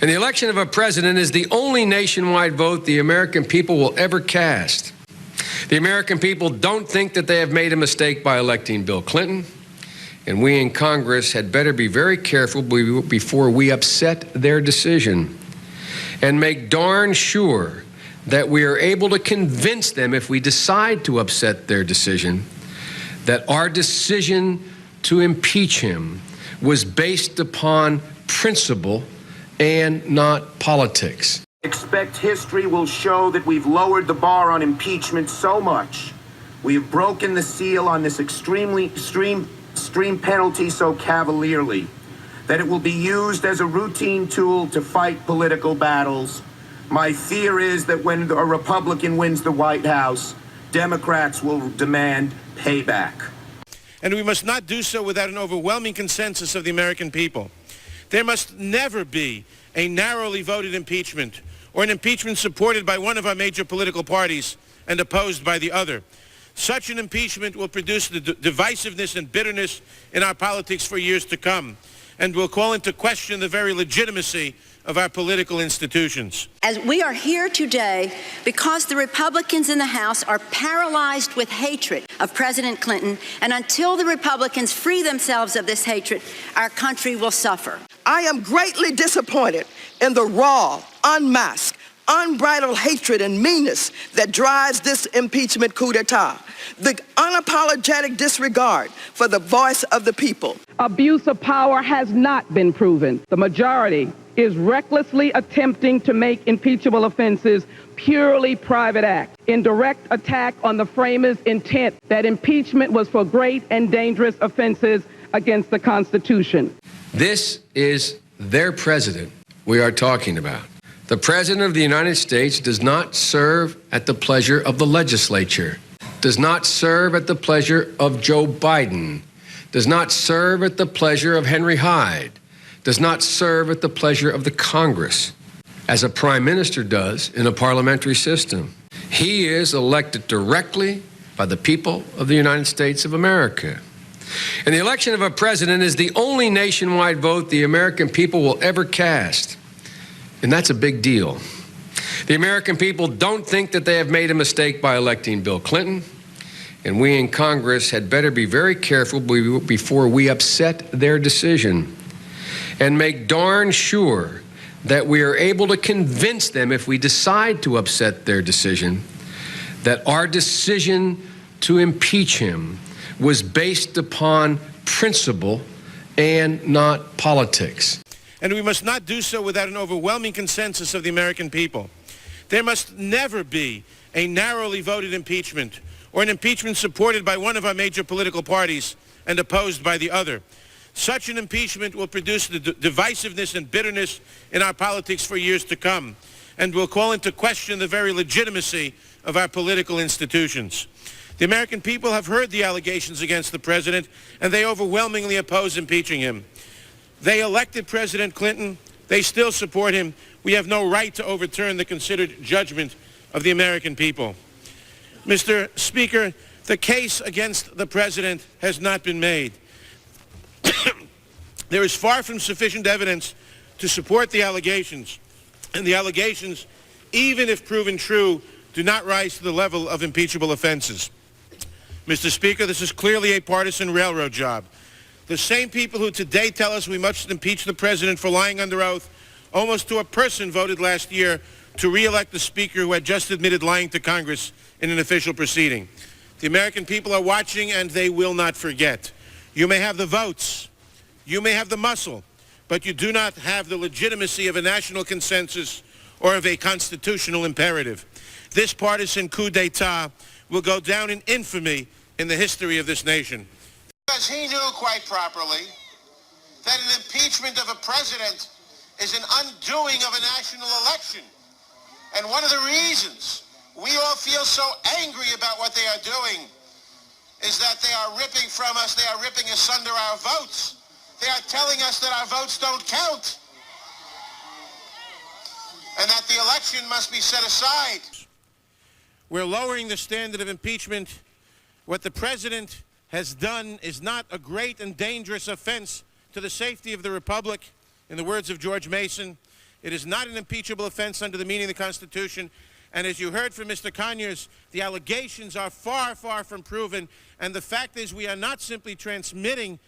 And the election of a president is the only nationwide vote the American people will ever cast. The American people don't think that they have made a mistake by electing Bill Clinton, and we in Congress had better be very careful before we upset their decision and make darn sure that we are able to convince them, if we decide to upset their decision, that our decision to impeach him was based upon principle and not politics. Expect history will show that we've lowered the bar on impeachment so much. We have broken the seal on this extreme penalty so cavalierly that it will be used as a routine tool to fight political battles. My fear is that when a Republican wins the White House, Democrats will demand payback. And we must not do so without an overwhelming consensus of the American people. There must never be a narrowly voted impeachment or an impeachment supported by one of our major political parties and opposed by the other. Such an impeachment will produce the divisiveness and bitterness in our politics for years to come, and will call into question the very legitimacy of our political institutions. As we are here today because the Republicans in the House are paralyzed with hatred of President Clinton, and until the Republicans free themselves of this hatred, our country will suffer. I am greatly disappointed in the raw, unmasked, unbridled hatred and meanness that drives this impeachment coup d'etat, the unapologetic disregard for the voice of the people. Abuse of power has not been proven. The majority is recklessly attempting to make impeachable offenses purely private acts, in direct attack on the framers' intent that impeachment was for great and dangerous offenses against the Constitution. This is their president we are talking about. The President of the United States does not serve at the pleasure of the legislature, does not serve at the pleasure of Joe Biden, does not serve at the pleasure of Henry Hyde, does not serve at the pleasure of the Congress, as a prime minister does in a parliamentary system. He is elected directly by the people of the United States of America. And the election of a president is the only nationwide vote the American people will ever cast. And that's a big deal. The American people don't think that they have made a mistake by electing Bill Clinton, and we in Congress had better be very careful before we upset their decision and make darn sure that we are able to convince them, if we decide to upset their decision, that our decision to impeach him was based upon principle and not politics. And we must not do so without an overwhelming consensus of the American people. There must never be a narrowly voted impeachment or an impeachment supported by one of our major political parties and opposed by the other. Such an impeachment will produce the divisiveness and bitterness in our politics for years to come, and will call into question the very legitimacy of our political institutions. The American people have heard the allegations against the president, and they overwhelmingly oppose impeaching him. They elected President Clinton. They still support him. We have no right to overturn the considered judgment of the American people. Mr. Speaker, the case against the president has not been made. There is far from sufficient evidence to support the allegations, and the allegations, even if proven true, do not rise to the level of impeachable offenses. Mr. Speaker, this is clearly a partisan railroad job. The same people who today tell us we must impeach the president for lying under oath, almost to a person voted last year to re-elect the speaker who had just admitted lying to Congress in an official proceeding. The American people are watching, and they will not forget. You may have the votes, you may have the muscle, but you do not have the legitimacy of a national consensus or of a constitutional imperative. This partisan coup d'etat will go down in infamy in the history of this nation. Because he knew quite properly that an impeachment of a president is an undoing of a national election. And one of the reasons we all feel so angry about what they are doing is that they are ripping from us, they are ripping asunder our votes. They are telling us that our votes don't count and that the election must be set aside. We're lowering the standard of impeachment. What the president has done is not a great and dangerous offense to the safety of the republic, in the words of George Mason. It is not an impeachable offense under the meaning of the Constitution. And as you heard from Mr. Conyers, the allegations are far, far from proven. And the fact is we are not simply transmitting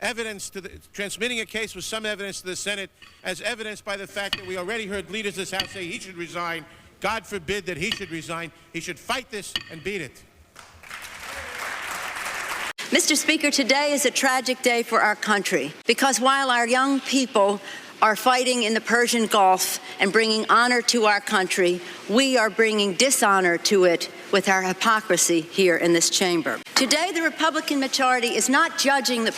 a case with some evidence to the Senate, as evidenced by the fact that we already heard leaders of this House say he should resign. God forbid that he should resign. He should fight this and beat it. Mr. Speaker, today is a tragic day for our country because while our young people are fighting in the Persian Gulf and bringing honor to our country, we are bringing dishonor to it with our hypocrisy here in this chamber. Today, the Republican majority is not judging the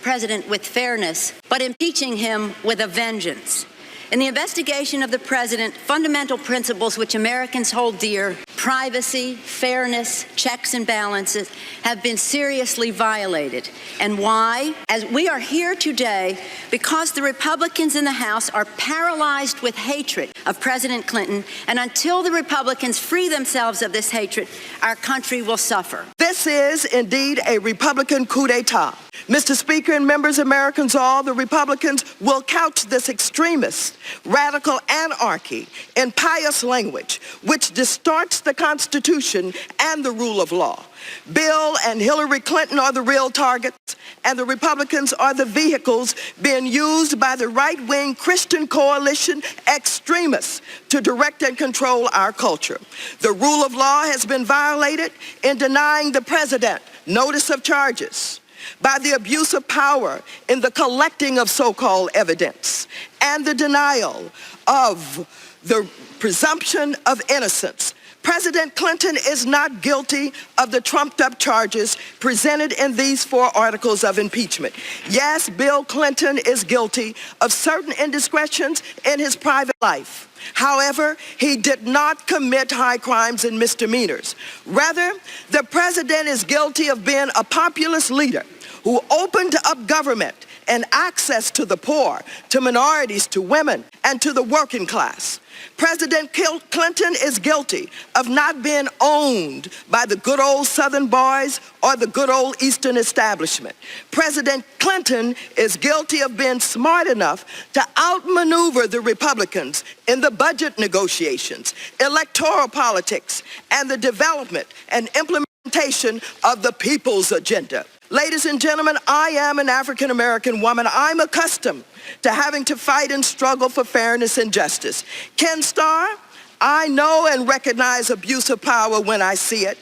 president with fairness, but impeaching him with a vengeance. In the investigation of the president, fundamental principles which Americans hold dear, privacy, fairness, checks and balances, have been seriously violated. And why? As we are here today because the Republicans in the House are paralyzed with hatred of President Clinton, and until the Republicans free themselves of this hatred, our country will suffer. This is indeed a Republican coup d'etat. Mr. Speaker and members, Americans all, the Republicans will couch this extremist, radical anarchy in pious language, which distorts the Constitution and the rule of law. Bill and Hillary Clinton are the real targets, and the Republicans are the vehicles being used by the right-wing Christian coalition extremists to direct and control our culture. The rule of law has been violated in denying the president notice of charges, by the abuse of power in the collecting of so-called evidence, and the denial of the presumption of innocence. President Clinton is not guilty of the trumped-up charges presented in these 4 articles of impeachment. Yes, Bill Clinton is guilty of certain indiscretions in his private life. However, he did not commit high crimes and misdemeanors. Rather, the president is guilty of being a populist leader who opened up government and access to the poor, to minorities, to women, and to the working class. President Clinton is guilty of not being owned by the good old Southern boys or the good old Eastern establishment. President Clinton is guilty of being smart enough to outmaneuver the Republicans in the budget negotiations, electoral politics, and the development and implementation of the people's agenda. Ladies and gentlemen, I am an African-American woman. I'm accustomed to having to fight and struggle for fairness and justice. Ken Starr, I know and recognize abuse of power when I see it.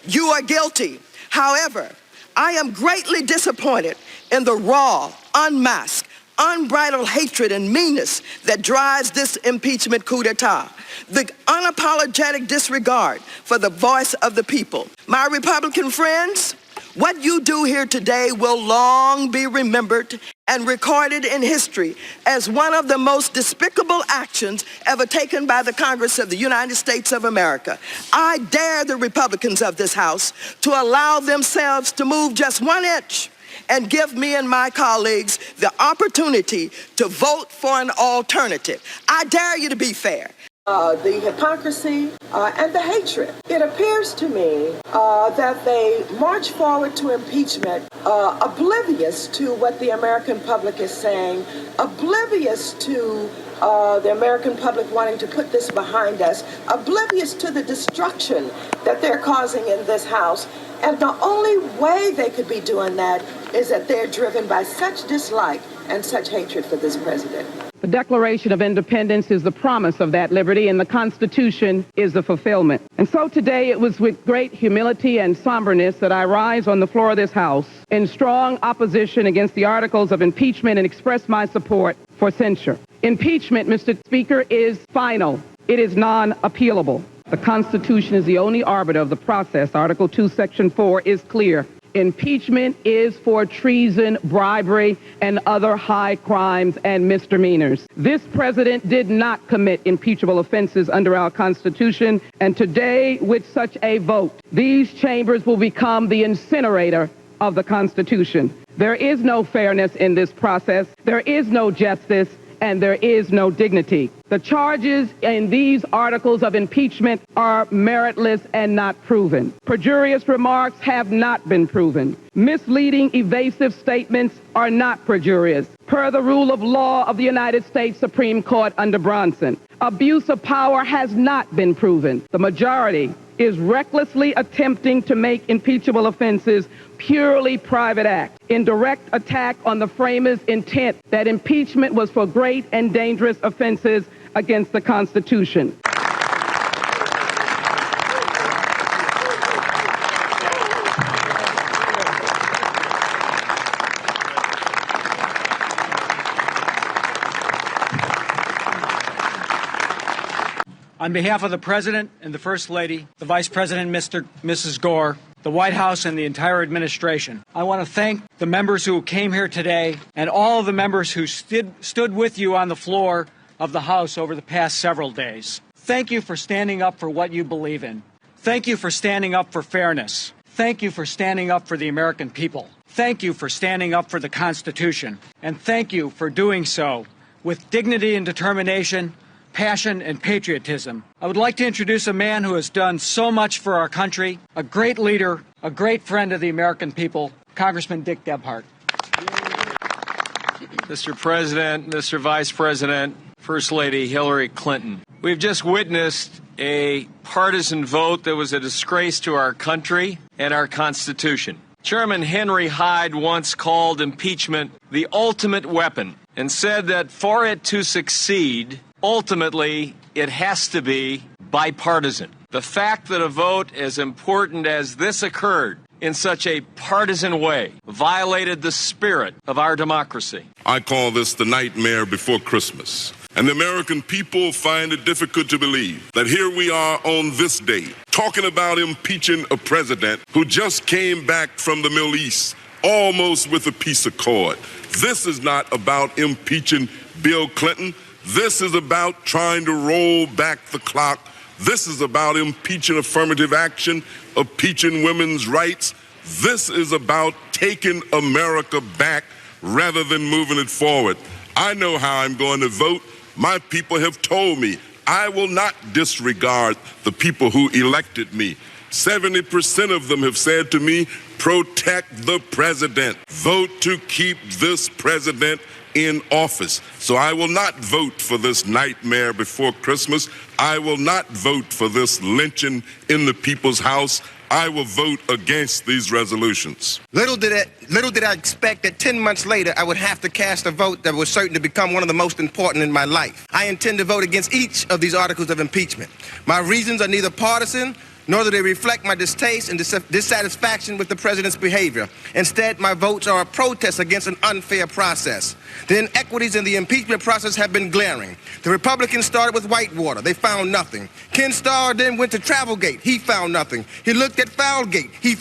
You are guilty. However, I am greatly disappointed in the raw, unmasked, unbridled hatred and meanness that drives this impeachment coup d'etat, the unapologetic disregard for the voice of the people. My Republican friends, what you do here today will long be remembered and recorded in history as one of the most despicable actions ever taken by the Congress of the United States of America. I dare the Republicans of this House to allow themselves to move just 1 inch and give me and my colleagues the opportunity to vote for an alternative. I dare you to be fair. The hypocrisy and the hatred. It appears to me that they march forward to impeachment oblivious to what the American public is saying, oblivious to the American public wanting to put this behind us, oblivious to the destruction that they're causing in this House. And the only way they could be doing that is that they're driven by such dislike and such hatred for this president. The Declaration of Independence is the promise of that liberty, and the Constitution is the fulfillment. And so today it was with great humility and somberness that I rise on the floor of this House in strong opposition against the articles of impeachment and express my support for censure. Impeachment, Mr. Speaker, is final. It is non-appealable. The Constitution is the only arbiter of the process. Article 2, Section 4 is clear. Impeachment is for treason, bribery, and other high crimes and misdemeanors. This president did not commit impeachable offenses under our Constitution, and today, with such a vote, these chambers will become the incinerator of the Constitution. There is no fairness in this process. There is no justice, and there is no dignity. The charges in these articles of impeachment are meritless and not proven. Perjurious remarks have not been proven. Misleading, evasive statements are not perjurious, per the rule of law of the United States Supreme Court under Bronson. Abuse of power has not been proven. The majority is recklessly attempting to make impeachable offenses purely private acts in direct attack on the framers' intent that impeachment was for great and dangerous offenses against the Constitution. On behalf of the President and the First Lady, the Vice President, Mrs. Gore, the White House, and the entire administration, I want to thank the members who came here today and all of the members who stood with you on the floor of the House over the past several days. Thank you for standing up for what you believe in. Thank you for standing up for fairness. Thank you for standing up for the American people. Thank you for standing up for the Constitution. And thank you for doing so with dignity and determination, passion, and patriotism. I would like to introduce a man who has done so much for our country, a great leader, a great friend of the American people, Congressman Dick Gebhardt. Mr. President, Mr. Vice President, First Lady Hillary Clinton, we've just witnessed a partisan vote that was a disgrace to our country and our Constitution. Chairman Henry Hyde once called impeachment the ultimate weapon and said that for it to succeed, ultimately, it has to be bipartisan. The fact that a vote as important as this occurred in such a partisan way violated the spirit of our democracy. I call this the nightmare before Christmas. And the American people find it difficult to believe that here we are on this day talking about impeaching a president who just came back from the Middle East almost with a peace accord. This is not about impeaching Bill Clinton. This is about trying to roll back the clock. This is about impeaching affirmative action, impeaching women's rights. This is about taking America back rather than moving it forward. I know how I'm going to vote. My people have told me I will not disregard the people who elected me. 70% of them have said to me, protect the president. Vote to keep this president in office. So I will not vote for this nightmare before Christmas. I will not vote for this lynching in the people's house. I will vote against these resolutions. Little did I expect that 10 months later I would have to cast a vote that was certain to become one of the most important in my life. I intend to vote against each of these articles of impeachment. My reasons are neither partisan, nor do they reflect my distaste and dissatisfaction with the president's behavior. Instead, my votes are a protest against an unfair process. The inequities in the impeachment process have been glaring. The Republicans started with Whitewater. They found nothing. Ken Starr then went to Travelgate. He found nothing. He looked at Foulgate. He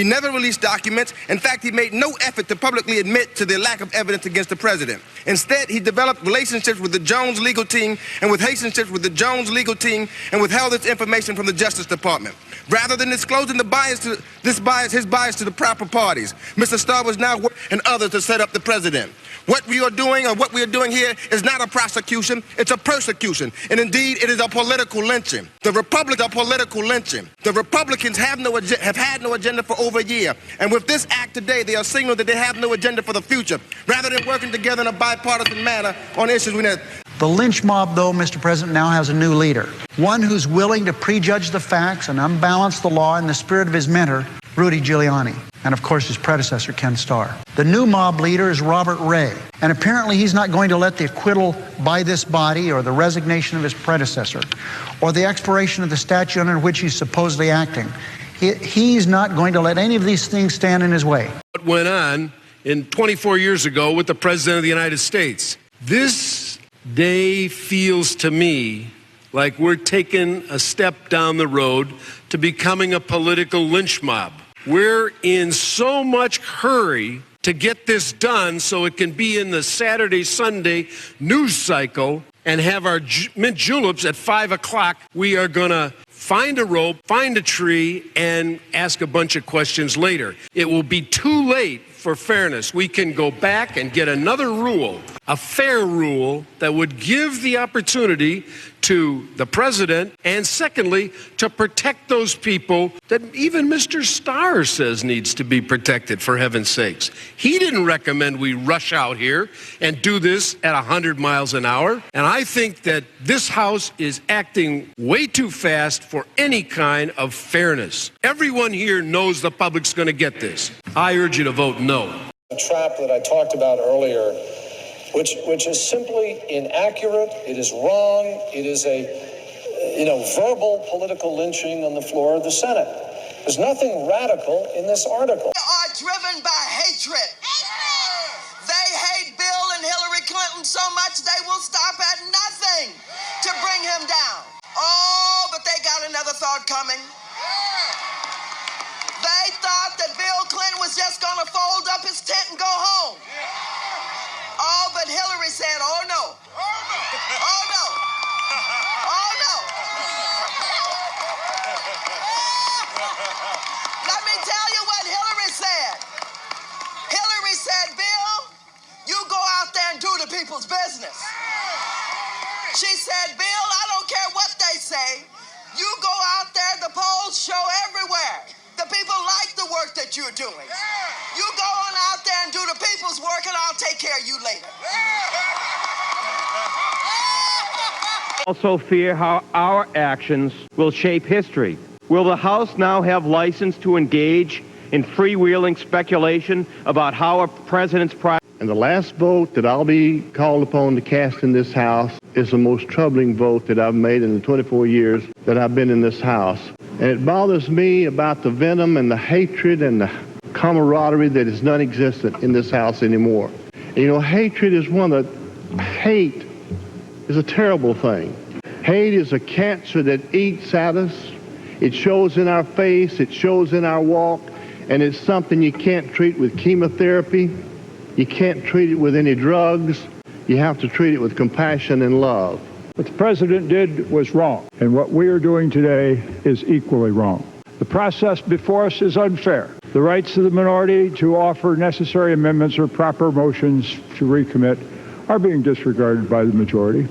never released documents. In fact, he made no effort to publicly admit to the lack of evidence against the president. Instead, he developed relationships with the Jones legal team and withheld this information from the Justice Department. Rather than disclosing his bias to the proper parties, Mr. Starr was now and others to set up the president. What we are doing here is not a prosecution, it's a persecution. And indeed, it is a political lynching. The Republicans have had no agenda for over a year. And with this act today, they are signaling that they have no agenda for the future, rather than working together in a bipartisan manner on issues we need. The lynch mob, though, Mr. President, now has a new leader. One who's willing to prejudge the facts and unbalance the law in the spirit of his mentor, Rudy Giuliani, and of course his predecessor, Ken Starr. The new mob leader is Robert Ray, and apparently he's not going to let the acquittal by this body or the resignation of his predecessor or the expiration of the statute under which he's supposedly acting. He's not going to let any of these things stand in his way. What went on 24 years ago with the President of the United States. This day feels to me like we're taking a step down the road to becoming a political lynch mob. We're in so much hurry to get this done so it can be in the Saturday, Sunday news cycle and have our mint juleps at 5 o'clock. We are going to find a rope, find a tree, and ask a bunch of questions later. It will be too late for fairness, we can go back and get another rule, a fair rule that would give the opportunity to the president and, secondly, to protect those people that even Mr. Starr says needs to be protected, for heaven's sakes. He didn't recommend we rush out here and do this at 100 miles an hour. And I think that this House is acting way too fast for any kind of fairness. Everyone here knows the public's going to get this. I urge you to vote no. The trap that I talked about earlier, which is simply inaccurate, it is wrong, it is a verbal political lynching on the floor of the Senate. There's nothing radical in this article. They are driven by hatred. They hate Bill and Hillary Clinton so much they will stop at nothing to bring him down. Oh, but they got another thought coming. They thought that Bill Clinton was just going to fold up his tent and go home. Oh, but Hillary said, oh, no. Oh, no. Oh, no. Let me tell you what Hillary said. Hillary said, Bill, you go out there and do the people's business. She said, Bill, I don't care what they say. You go out there, the polls show everywhere. The people like the work that you're doing. You go on out there and do the people's work, and I'll take care of you later. Also fear how our actions will shape history. Will the House now have license to engage in freewheeling speculation about how a president's private... And the last vote that I'll be called upon to cast in this House is the most troubling vote that I've made in the 24 years that I've been in this House. And it bothers me about the venom and the hatred and the camaraderie that is non-existent in this House anymore. And, hatred is hate is a terrible thing. Hate is a cancer that eats at us. It shows in our face, it shows in our walk, and it's something you can't treat with chemotherapy. You can't treat it with any drugs. You have to treat it with compassion and love. What the president did was wrong, and what we are doing today is equally wrong. The process before us is unfair. The rights of the minority to offer necessary amendments or proper motions to recommit are being disregarded by the majority.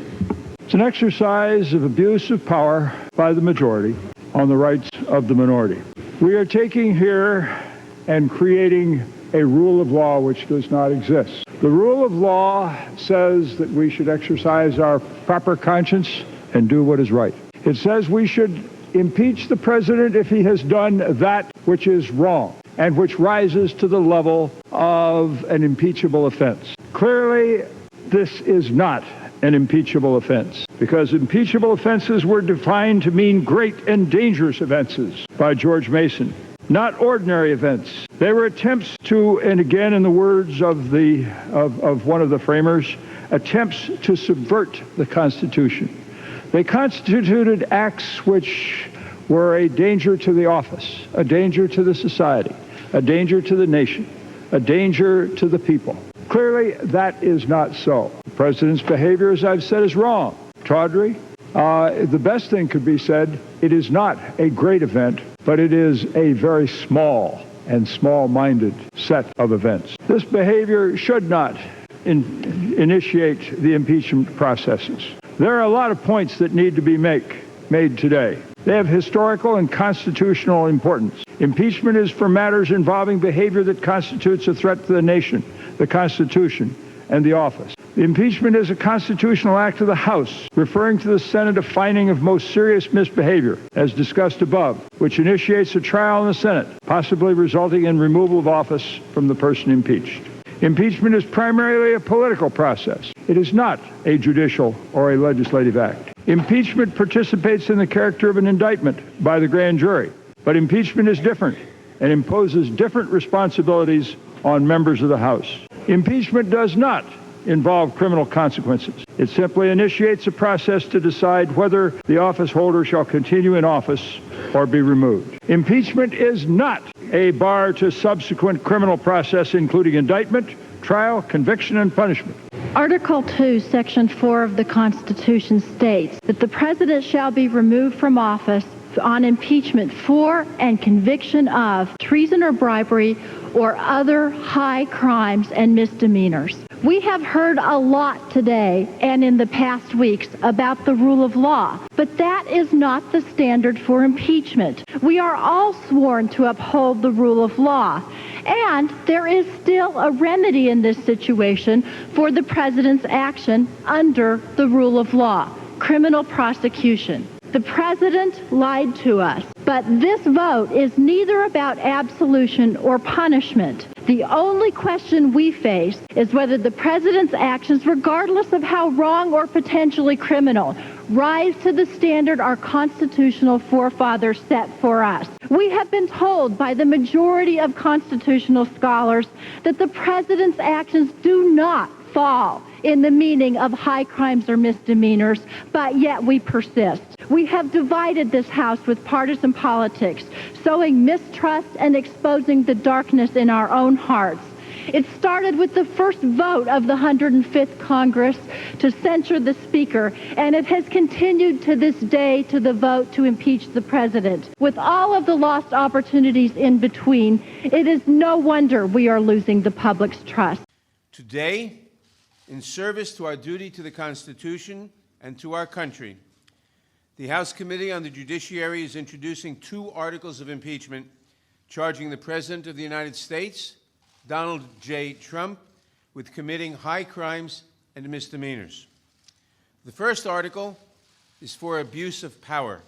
It's an exercise of abuse of power by the majority on the rights of the minority. We are taking here and creating a rule of law which does not exist. The rule of law says that we should exercise our proper conscience and do what is right. It says we should impeach the president if he has done that which is wrong and which rises to the level of an impeachable offense. Clearly, this is not an impeachable offense because impeachable offenses were defined to mean great and dangerous offenses by George Mason, not ordinary events. They were attempts to, and again in the words of one of the framers, attempts to subvert the Constitution. They constituted acts which were a danger to the office, a danger to the society, a danger to the nation, a danger to the people. Clearly, that is not so. The president's behavior, as I've said, is wrong. Tawdry. The best thing could be said, it is not a great event, but it is a very small and small-minded set of events. This behavior should not initiate the impeachment processes. There are a lot of points that need to be made today. They have historical and constitutional importance. Impeachment is for matters involving behavior that constitutes a threat to the nation, the Constitution, and the office. The impeachment is a constitutional act of the House, referring to the Senate a finding of most serious misbehavior, as discussed above, which initiates a trial in the Senate, possibly resulting in removal of office from the person impeached. Impeachment is primarily a political process. It is not a judicial or a legislative act. Impeachment participates in the character of an indictment by the grand jury, but impeachment is different and imposes different responsibilities on members of the House. Impeachment does not involve criminal consequences. It simply initiates a process to decide whether the office holder shall continue in office or be removed. Impeachment is not a bar to subsequent criminal process, including indictment, trial, conviction, and punishment. Article 2, Section 4 of the Constitution states that the President shall be removed from office on impeachment for and conviction of treason or bribery or other high crimes and misdemeanors. We have heard a lot today and in the past weeks about the rule of law, but that is not the standard for impeachment. We are all sworn to uphold the rule of law, and there is still a remedy in this situation for the president's action under the rule of law: criminal prosecution. The president lied to us, but this vote is neither about absolution or punishment. The only question we face is whether the president's actions, regardless of how wrong or potentially criminal, rise to the standard our constitutional forefathers set for us. We have been told by the majority of constitutional scholars that the president's actions do not fall in the meaning of high crimes or misdemeanors, but yet we persist. We have divided this House with partisan politics, sowing mistrust and exposing the darkness in our own hearts. It started with the first vote of the 105th Congress to censure the Speaker, and it has continued to this day to the vote to impeach the President. With all of the lost opportunities in between, it is no wonder we are losing the public's trust. Today, in service to our duty to the Constitution and to our country, the House Committee on the Judiciary is introducing 2 articles of impeachment charging the President of the United States, Donald J. Trump, with committing high crimes and misdemeanors. The first article is for abuse of power.